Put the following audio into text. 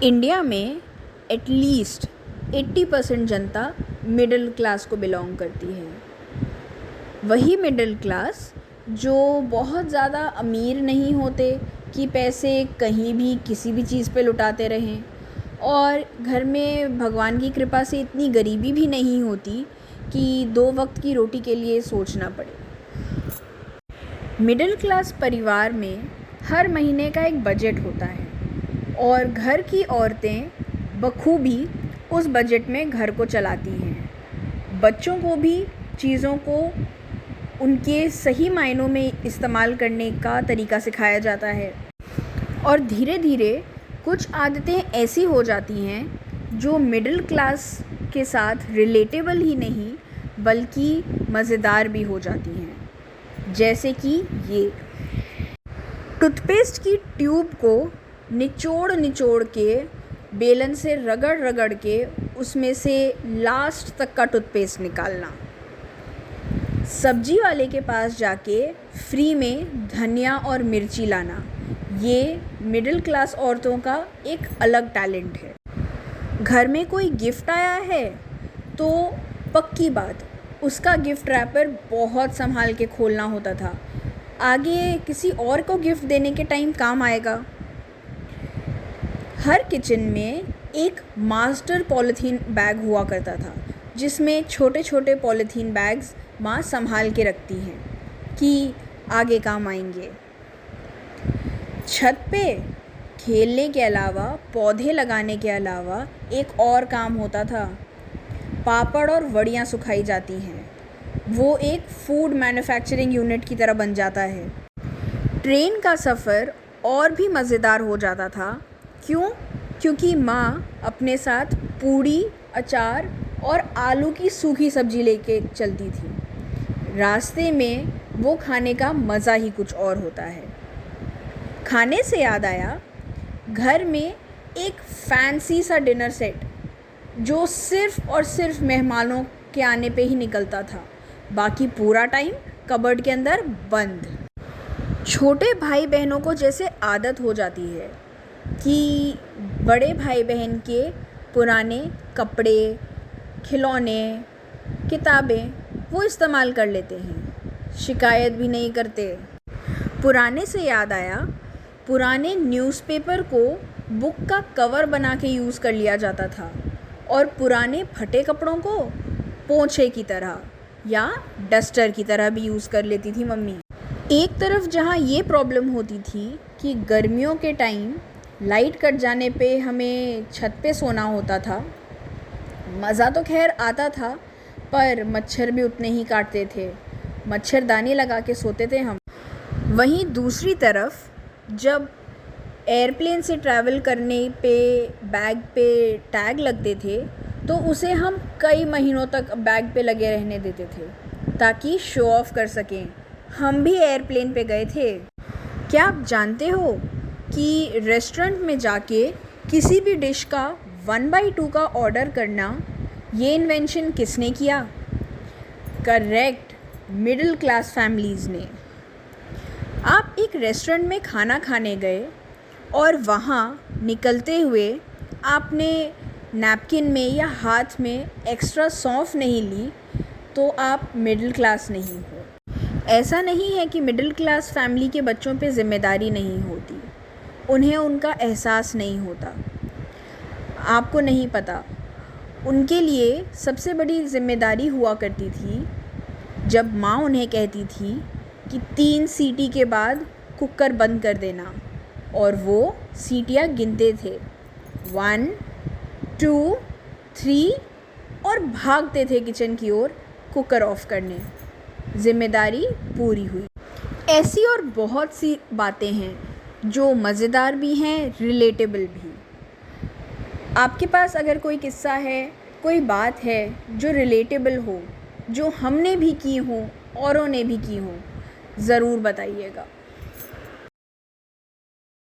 India में at least 80% जनता middle class को belong करती है। वही मिडिल क्लास जो बहुत ज़्यादा अमीर नहीं होते कि पैसे कहीं भी किसी भी चीज़ पे लुटाते रहें, और घर में भगवान की कृपा से इतनी गरीबी भी नहीं होती कि 2 वक्त की रोटी के लिए सोचना पड़े। मिडिल क्लास परिवार में हर महीने का एक बजट होता है और घर की औरतें बखूबी उस बजट में घर को चलाती हैं। बच्चों को भी चीज़ों को उनके सही मायनों में इस्तेमाल करने का तरीका सिखाया जाता है, और धीरे धीरे कुछ आदतें ऐसी हो जाती हैं जो मिडिल क्लास के साथ रिलेटेबल ही नहीं बल्कि मज़ेदार भी हो जाती हैं। जैसे कि ये टूथपेस्ट की ट्यूब को निचोड़ के बेलन से रगड़ के उसमें से लास्ट तक का टूथपेस्ट निकालना, सब्जी वाले के पास जाके फ्री में धनिया और मिर्ची लाना, ये मिडिल क्लास औरतों का एक अलग टैलेंट है। घर में कोई गिफ्ट आया है तो पक्की बात उसका गिफ्ट रैपर बहुत संभाल के खोलना होता था, आगे किसी और को गिफ्ट देने के टाइम काम आएगा। हर किचन में एक मास्टर पॉलीथीन बैग हुआ करता था जिसमें छोटे छोटे पॉलीथीन बैग्स माँ संभाल के रखती हैं कि आगे काम आएंगे। छत पे खेलने के अलावा, पौधे लगाने के अलावा एक और काम होता था। पापड़ और वड़ियाँ सुखाई जाती हैं, वो एक फूड मैन्युफैक्चरिंग यूनिट की तरह बन जाता है। ट्रेन का सफ़र और भी मज़ेदार हो जाता था। क्यों? क्योंकि माँ अपने साथ पूड़ी, अचार और आलू की सूखी सब्ज़ी लेके चलती थी। रास्ते में वो खाने का मज़ा ही कुछ और होता है। खाने से याद आया, घर में एक फैंसी सा डिनर सेट जो सिर्फ़ और सिर्फ मेहमानों के आने पे ही निकलता था, बाकी पूरा टाइम कबर्ड के अंदर बंद। छोटे भाई बहनों को जैसे आदत हो जाती है कि बड़े भाई बहन के पुराने कपड़े, खिलौने, किताबें वो इस्तेमाल कर लेते हैं, शिकायत भी नहीं करते। पुराने से याद आया, पुराने न्यूज़पेपर को बुक का कवर बना के यूज़ कर लिया जाता था और पुराने फटे कपड़ों को पोंछे की तरह या डस्टर की तरह भी यूज़ कर लेती थी मम्मी। एक तरफ जहाँ ये प्रॉब्लम होती थी कि गर्मियों के टाइम लाइट कट जाने पे हमें छत पे सोना होता था, मज़ा तो खैर आता था पर मच्छर भी उतने ही काटते थे, मच्छरदानी लगा के सोते थे हम। वहीं दूसरी तरफ जब एयरप्लेन से ट्रैवल करने पे बैग पे टैग लगते थे तो उसे हम कई महीनों तक बैग पे लगे रहने देते थे ताकि शो ऑफ कर सकें, हम भी एयरप्लेन पे गए थे। क्या आप जानते हो कि रेस्टोरेंट में जाके किसी भी डिश का 1/2 का ऑर्डर करना, ये इन्वेंशन किसने किया? करेक्ट, मिडिल क्लास फैमिलीज़ ने। आप एक रेस्टोरेंट में खाना खाने गए और वहाँ निकलते हुए आपने नैपकिन में या हाथ में एक्स्ट्रा सौंफ नहीं ली तो आप मिडिल क्लास नहीं हो। ऐसा नहीं है कि मिडिल क्लास फैमिली के बच्चों पे ज़िम्मेदारी नहीं होती, उन्हें उनका एहसास नहीं होता। आपको नहीं पता, उनके लिए सबसे बड़ी ज़िम्मेदारी हुआ करती थी जब माँ उन्हें कहती थी कि 3 सीटी के बाद कुकर बंद कर देना, और वो सीटियाँ गिनते थे 1, 2, 3 और भागते थे किचन की ओर कुकर ऑफ करने। ज़िम्मेदारी पूरी हुई। ऐसी और बहुत सी बातें हैं जो मज़ेदार भी हैं, रिलेटेबल भी। आपके पास अगर कोई किस्सा है, कोई बात है जो रिलेटेबल हो, जो हमने भी की हो, औरों ने भी की हो, ज़रूर बताइएगा।